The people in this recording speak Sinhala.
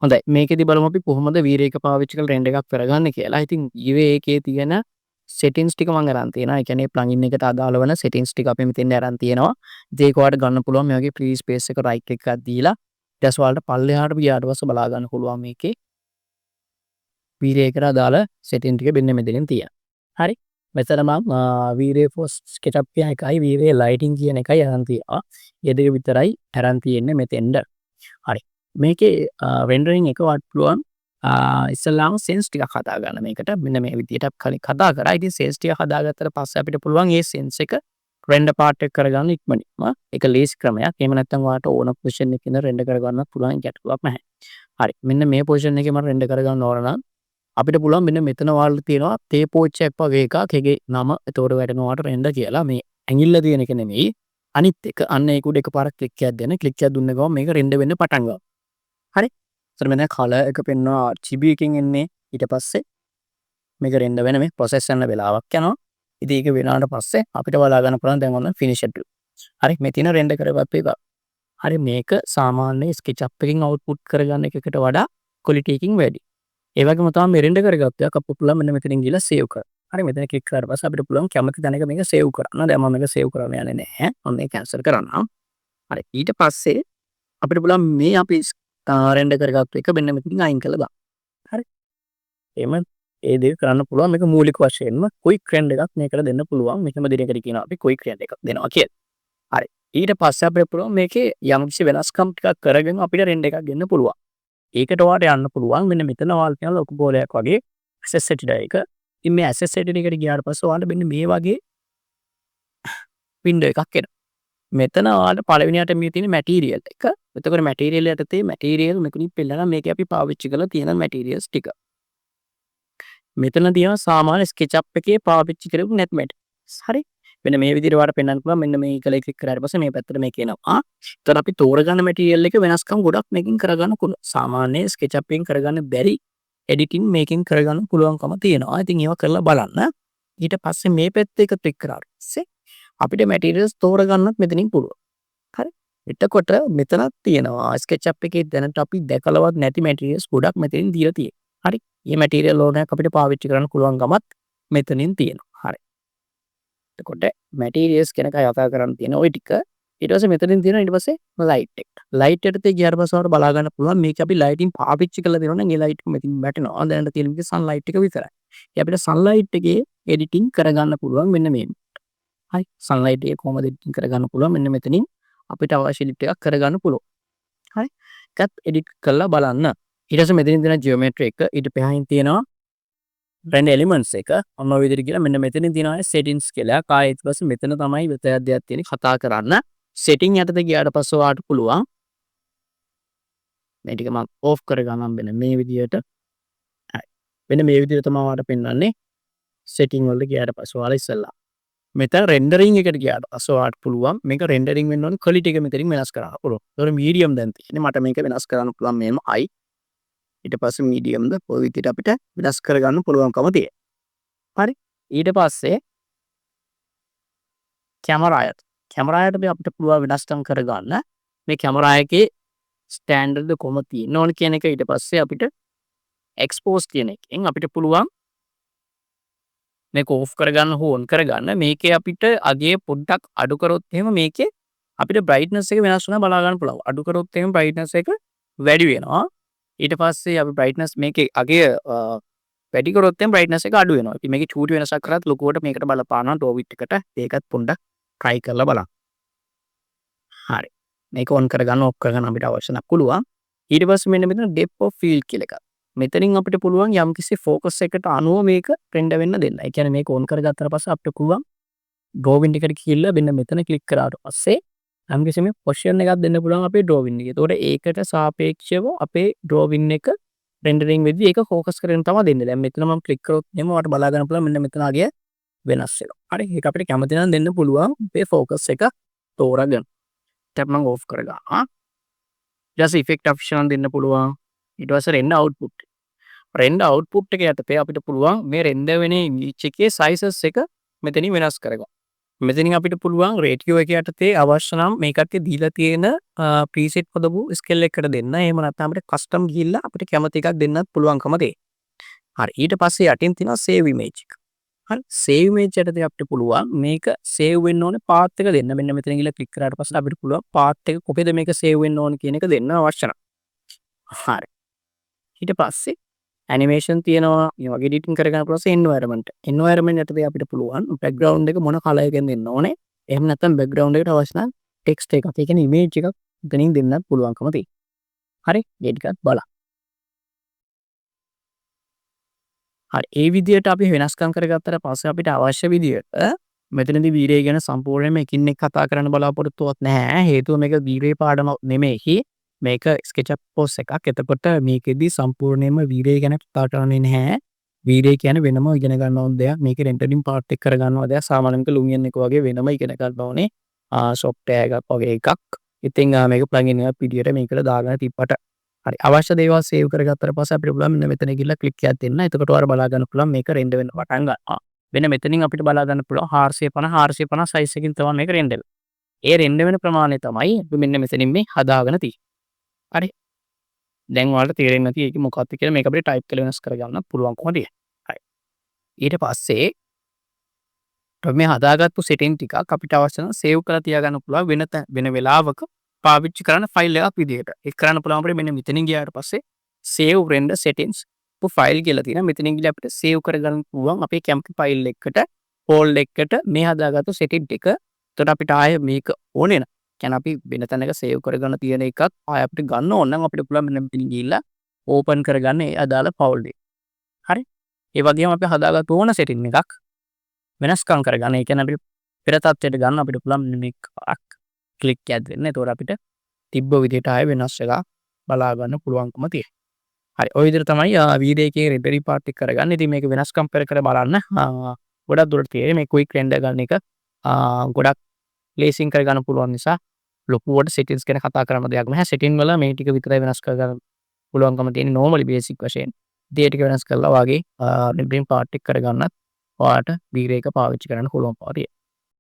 හොඳයි මේකෙදි බලමු අපි කොහොමද V-Ray එක පාවිච්චි කරලා රෙන්ඩර් එකක් කරගන්නේ කියලා. ඉතින් V-Ray එකේ තියෙන settings ටික මම අරන් තියෙනවා. ඒ කියන්නේ plugin එකට අදාළ වෙන settings ටික අපි මෙතෙන් අරන් තියෙනවා. ඉතින් ඒක ඔයාලට ගන්න පුළුවන් මේ වගේ free space එක right click එකක් දීලා ඊට පස්සේ ඔයාලට පල්ලෙහාට ගියාට පස්සේ බලා ගන්න පුළුවන් මේකේ V-Ray එකට අදාළ setting ටික මෙන්න මෙතනින් තියෙනවා. හරි. මෙතන මම V-Ray for SketchUp කියන එකයි V-Ray lighting කියන එකයි අරන් තියෙනවා. මේ දෙක විතරයි අරන් තියෙන්නේ මෙතෙන්ද. හරි. මේකේ rendering එක වට පුළුවන් ඉස්සල්ලාම sense ටිකක් හදා ගන්න මේකට. මෙන්න මේ විදිහට කලින් කතා කරා. ඉතින් sense ටික හදාගත්තට පස්සේ අපිට පුළුවන් මේ sense එක render part එක කරගන්න ඉක්මනින්ම. ඒක ලේසි ක්‍රමයක්. එහෙම නැත්නම් ඔයාලට ඕන position එකකින් render කරගන්නත් පුළුවන් ගැටලුවක් නැහැ. හරි. මෙන්න මේ position එකේ මම render කරගන්න ඕන නම් අපිට පුළුවන් මෙන්න මෙතන ඔයාලට තියෙනවා තේ පෝච්චයක් වගේ එකක්. ඒකේ නම එතකොට වැටෙනවා ඔයාලට render කියලා. මේ ඇඟිල්ල තියෙන එක නෙමෙයි. අනිත් එක අන්න ඒක උඩ එකපාරක් ක්ලික් එකක් දෙන්න. ක්ලික් එකක් දුන්න ගමන් මේක render වෙන්න පටන් ගන්නවා. හරි. එතන මෙන්න කලර් එක පෙන්වනවා RGB එකකින් එන්නේ. ඊට පස්සේ මේක render වෙන මේ process කරන වෙලාවක් යනවා. ඉතින් ඒක වෙනාට පස්සේ අපිට බලා ගන්න පුළුවන් දැන් ඔන්න finished view. හරි. මේ තියෙන render කරපත් එක. හරි මේක සාමාන්‍ය SketchUp එකකින් output කරගන්න එකකට වඩා quality එකකින් වැඩි. ඒ වගේම තමයි මේ render කරගත්ත එක අපිට පුළුවන් මෙන්න මෙතනින් ගිහලා save කරන්න. හරි මෙතන ක්ලික් කරාට පස්සේ අපිට පුළුවන් කැමති තැනක මේක save කරන්න. දැන් මම මේක save කරන්න යන්නේ නැහැ. මම මේක cancel කරන්නම්. හරි ඊට පස්සේ අපිට පුළුවන් මේ අපි render කරගත්ත එක මෙන්න මෙතනින් අයින් කරලා දාන්න. හරි. එහෙම ඒ දේ කරන්න පුළුවන් මේක මූලික වශයෙන්ම quick render එකක් මේකට දෙන්න පුළුවන්. මෙතන දිනකට කියනවා අපි quick render එකක් දෙනවා කියලා. හරි. ඊට පස්සේ අපිට පුළුවන් මේකේ යම්කිසි වෙනස්කම් ටිකක් කරගෙන අපිට render එකක් දෙන්න පුළුවන්. ඒකට ඔයාලට යන්න පුළුවන් මෙන්න මෙතන ඔයාලට තියෙන ලොකු බෝලයක් වගේ access editor එක. ඉතින් මේ access editor එකට ගියාට පස්සේ ඔයාලට මෙන්න මේ වගේ window එකක් එනවා. මෙතන ඔයාලට පළවෙනියට මේ තියෙන material එක. එතකොට material යටතේ material මෙතනින් පෙන්නනවා මේකේ අපි පාවිච්චි කරලා තියෙන materials ටික. මෙතන තියෙනවා සාමාන්‍ය SketchUp එකේ පාවිච්චි කරපු net materials. හරි. මෙන්න මේ විදිහට ඔයාලට පෙන්වන්න පුළුවන් මෙන්න මේ එකල ක්ලික් කරාට පස්සේ මේ පැත්තට මේක එනවා. එතකොට අපි තෝරගන්න material එක වෙනස්කම් ගොඩක් මේකෙන් කරගන්න පුළුවන්. සාමාන්‍ය SketchUp එකෙන් කරගන්න බැරි editing මේකෙන් කරගන්න පුළුවන්කම තියෙනවා. ඉතින් ඒවා කරලා බලන්න. ඊට පස්සේ මේ පැත්ත එක ක්ලික් කරාට පස්සේ අපිට materials තෝරගන්නත් මෙතනින් පුළුවන්. හරි. එතකොට මෙතනක් තියෙනවා SketchUp එකේ දැනට අපි දැකලවත් නැති materials ගොඩක් මෙතනින් දීලා තියෙනවා. හරි. මේ material ඕනෑක අපිට පාවිච්චි කරන්න පුළුවන්කමත් මෙතනින් තියෙනවා. හරි. එතකොට materials ගැන කතා කරන්න තියෙන ওই ටික ඊට පස්සේ මෙතනින් තියෙනවා ඊට පස්සේ light එක. light එකට ගියාට පස්සේ අපිට බලා ගන්න පුළුවන් මේක අපි lighting පාවිච්චි කරලා දෙනවා නම් ඒ light එක මෙතනින් වැටෙනවා. දැනට තියෙන මේකේ sunlight එක විතරයි. ඒ අපිට sunlight එකේ editing කරගන්න පුළුවන් මෙන්න මේ. හරි sunlight එක කොහොමද editing කරගන්න පුළුවන් මෙන්න මෙතනින් අපිට අවශ්‍ය edit එකක් කරගන්න පුළුවන්. හරි. ඒකත් edit කරලා බලන්න. ඊට පස්සේ මෙතනින් තියෙන geometry එක ඊට පහින් තියෙනවා render elements එක ඔන්න ඔය විදිහට කියලා මෙන්න මෙතනින් තියෙනවා settings කියලා. ඊට පස්සේ මෙතන තමයි වෙතයක් දෙයක් තියෙන්නේ කතා කරන්න. setting යටතේ ගියාට පස්සේ ඔයාලට පුළුවන් මේ ටික මම off කරගන්නම් මෙන්න මේ විදිහට. හරි. මෙන්න මේ විදිහට තමයි ඔයාලට පෙන්වන්නේ setting වලට ගියාට පස්සේ ඔයාලා ඉස්සෙල්ලා. මෙතන rendering එකට ගියාට පස්සේ ඔයාලට පුළුවන් මේක rendering වෙන්න ඕනේ quality එක මෙතනින් වෙනස් කරන්න පුළුවන්. ඒතකොට medium දැන් තියෙන්නේ මට මේක වෙනස් කරන්න පුළුවන් මෙහෙම high. ඊට පස්සේ medium ද ඔය විදිහට අපිට වෙනස් කරගන්න පුළුවන්කම තියෙනවා. හරි. ඊට පස්සේ කැමරා එක අපිට පුළුවන් වෙනස්කම් කරගන්න මේ කැමරා එකේ ස්ටෑන්ඩඩ් කොහොමද තියෙන්න ඕන කියන එක ඊට පස්සේ අපිට expose කියන එකෙන් අපිට පුළුවන් මේක off කරගන්න හෝ on කරගන්න. මේකේ අපිට අගේ පොඩ්ඩක් අඩු කරොත් එහෙම මේකේ අපිට brightness එක වෙනස් වෙනවා බලා ගන්න පුළුවන්. අඩු කරොත් එහෙම brightness එක වැඩි වෙනවා. ඊට පස්සේ අපි brightness මේකේ අගේ වැඩි කරොත් එහෙම brightness එක අඩු වෙනවා. ඉතින් මේකේ චූටි වෙනසක් කරත් ලොකුවට මේකට බලපානවා draw width එකට. ඒකත් පොඩ්ඩක් try කරලා බලන්න. හරි. මේක on කරගන්න off කරගන්න අපිට අවශ්‍ය නම් පුළුවන්. ඊට පස්සේ මෙන්න මෙතන depth of field කියලා එකක්. මෙතනින් අපිට පුළුවන් යම්කිසි focus එකට අනුව මේක render වෙන්න දෙන්න. ඒ කියන්නේ මේක on කරගත්තට පස්සේ අපිට පුළුවන් drawing එකට ගිහිල්ලා මෙන්න මෙතන click කරාට පස්සේ යම්කිසි මේ position එකක් දෙන්න පුළුවන් අපේ drawing එකේ. ඒතකොට ඒකට සාපේක්ෂව අපේ drawing එක rendering වෙද්දී ඒක focus කරගෙන තමයි දෙන්නේ. දැන් මෙතන මම click කරොත් එහෙම ඔයාලට බලා ගන්න පුළුවන් මෙන්න මෙතන ආගේ වෙනස් වෙනවා. හරි. ඒක අපිට කැමති නම් දෙන්න පුළුවන් මේ focus එක තෝරාගෙන. ටැප් මම off කරගන්නවා. just effect option දෙන්න පුළුවන්. ඊට පස්සේ render output. render output එක යටතේ අපිට පුළුවන් මේ render වෙන image එකේ sizes එක මෙතනින් වෙනස් කරගන්න. මෙතනින් අපිට පුළුවන් රේටියෝ එක යටතේ අවශ්‍ය නම් මේ කට්ටිය දීලා තියෙන ප්‍රීසෙට් පොදපු ස්කේල් එකකට දෙන්න. එහෙම නැත්නම් අපිට කස්ටම් ගිහිල්ලා අපිට කැමති එකක් දෙන්නත් පුළුවන්කම තියෙනවා. හරි. ඊට පස්සේ යටින් තියෙනවා සේව් ඉමේජ් එක. හරි. සේව් ඉමේජ් යටතේ අපිට පුළුවන් මේක සේව් වෙන්න ඕනේ පාත් එක දෙන්න. මෙන්න මෙතන ගිහලා ක්ලික් කරාට පස්සේ අපිට පුළුවන් පාත් එක කොහෙද මේක සේව් වෙන්න ඕනේ කියන එක දෙන්න අවශ්‍ය නම්. හරි. ඊට පස්සේ ඇනිමේෂන් තියෙනවා. මේ වගේ එඩිටින් කරගන්න පුළුවන් එන්වයරන්මන්ට්. එන්වයරන්මන්ට් යටතේ අපිට පුළුවන් බෑග්ග්‍රවුන්ඩ් එක මොන කලර් එකෙන් දෙන්න ඕනේ. එහෙම නැත්නම් බෑග්ග්‍රවුන්ඩ් එකට අවශ්‍ය නම් ටෙක්ස්ට් එකක්. ඒ කියන්නේ ඉමේජ් එකක් එතනින් දෙන්නත් පුළුවන්කම තියෙනවා. හරි. ඒ ටිකත් බලන්න. හරි. ඒ විදිහට අපි වෙනස්කම් කරගත්තට පස්සේ අපිට අවශ්‍ය විදිහට මෙතනදී වීරය ගැන සම්පූර්ණයෙන්ම එකින් එක කතා කරන්න බලාපොරොත්තුවක් නැහැ. හේතුව මේක වීරේ පාඩම නෙමෙයි. මේක ස්කෙච් පෝස් එකක්. එතකොට මේකෙදි සම්පූර්ණයෙන්ම වීරය ගැන කතා කරන්නේ නැහැ. වීරය කියන්නේ වෙනම ඉගෙන ගන්න ඕන දෙයක්. මේක රෙන්ඩරින් පාර්ට් එක කරගන්නවා දෙයක්. සාමාන්‍යයෙන් ලුමියන් එක වගේ වෙනම ඉගෙන ගන්න ඕනේ. සොෆ්ට්වෙයාර් එකක් වගේ එකක්. ඉතින් මේක ප්ලගින් එකක් විදියට මේකට දාගෙන තිබ්බට හරි. අවශ්‍ය දේවල් සේව් කරගත්තට පස්සේ අපිට පුළුවන් මෙන්න මෙතන ගිහලා ක්ලික් එකක් දෙන්න. එතකොට ඔයාලා බලා ගන්න පුළුවන් මේක රෙන්ඩර් වෙන්න පටන් ගන්නවා. වෙන මෙතනින් අපිට බලා ගන්න පුළුවන් 450 සයිස් එකකින් තමයි මේක රෙන්ඩර් වෙන්නේ. ඒ රෙන්ඩර් වෙන ප්‍රමාණය තමයි අපි මෙන්න මෙතනින් මේ හදාගෙන තියෙන්නේ. හරි. දැන් ඔයාලට තේරෙන්නේ නැති ඒක මොකක්ද කියලා මේක අපිට ටයිප් කරලා වෙනස් කරගන්න පුළුවන්කම තියෙනවා. හරි. ඊට පස්සේ මේ හදාගත්තු සෙටින් ටිකක් අපිට අවශ්‍ය නම් සේව් කරලා තියාගන්න පුළුවන් වෙන වෙලාවක පාවිච්චි කරන්න ෆයිල් එකක් විදිහට. ඒක කරන්න පුළුවන් අපිට මෙන්න මෙතනින් ගියාට පස්සේ save render settings ෆයිල් කියලා තියෙනවා. මෙතනින් ගිහලා අපිට සේව් කරගන්න පුළුවන් අපේ කැමති ෆයිල් එකකට ෆෝල්ඩර් එකකට මේ හදාගත්තු සෙටින් ටික. එතකොට අපිට ආයේ මේක ඕනේ නැහැ. කියන්නේ අපි වෙන තැනක සේව් කරගන්න තියෙන එකක් ආයෙ අපිට ගන්න ඕන නම් අපිට පුළුවන් මෙන්න මෙතන ගිහිල්ලා ඕපන් කරගන්න ඒ අදාළ ෆෝල්ඩර් එක. හරි. ඒ වගේම අපි හදාගත්තු ඕන සෙටින් එකක් වෙනස්කම් කරගන්න. ඒ කියන්නේ අපිට පෙර තත්ත්වයට ගන්න අපිට පුළුවන් මෙන්න මේක ක්ලික් එකක් දෙන්න. එතකොට අපිට තිබ්බ විදිහට ආයෙ වෙනස් එකක් බලා ගන්න පුළුවන්කම තියෙනවා. හරි. ඔය විදිහට තමයි වීඩියෝ එකේ රෙන්ඩරින් පාර්ට් එක කරගන්න. ඉතින් මේක වෙනස්කම් කර බලන්න ගොඩක් දුරට තියෙන්නේ මේ ක්වික් රෙන්ඩර් ගන්න එක ගොඩක් ප්ලේසින් කරගන්න පුළුවන් නිසා ලොකුවට සෙටින්ස් ගැන කතා කරන්න දෙයක් නැහැ. සෙටින් වල මේ ටික විතරයි වෙනස් කරගන්න පුළුවන්කම තියෙන්නේ normally basic වශයෙන්. ඒ ටික වෙනස් කරලා වාගේ රෙන්ඩරින් පාර්ට් එක කරගන්නත් ඔයාලට වීඩියෝ එක පාවිච්චි කරන්න පුළුවන් පාඩිය.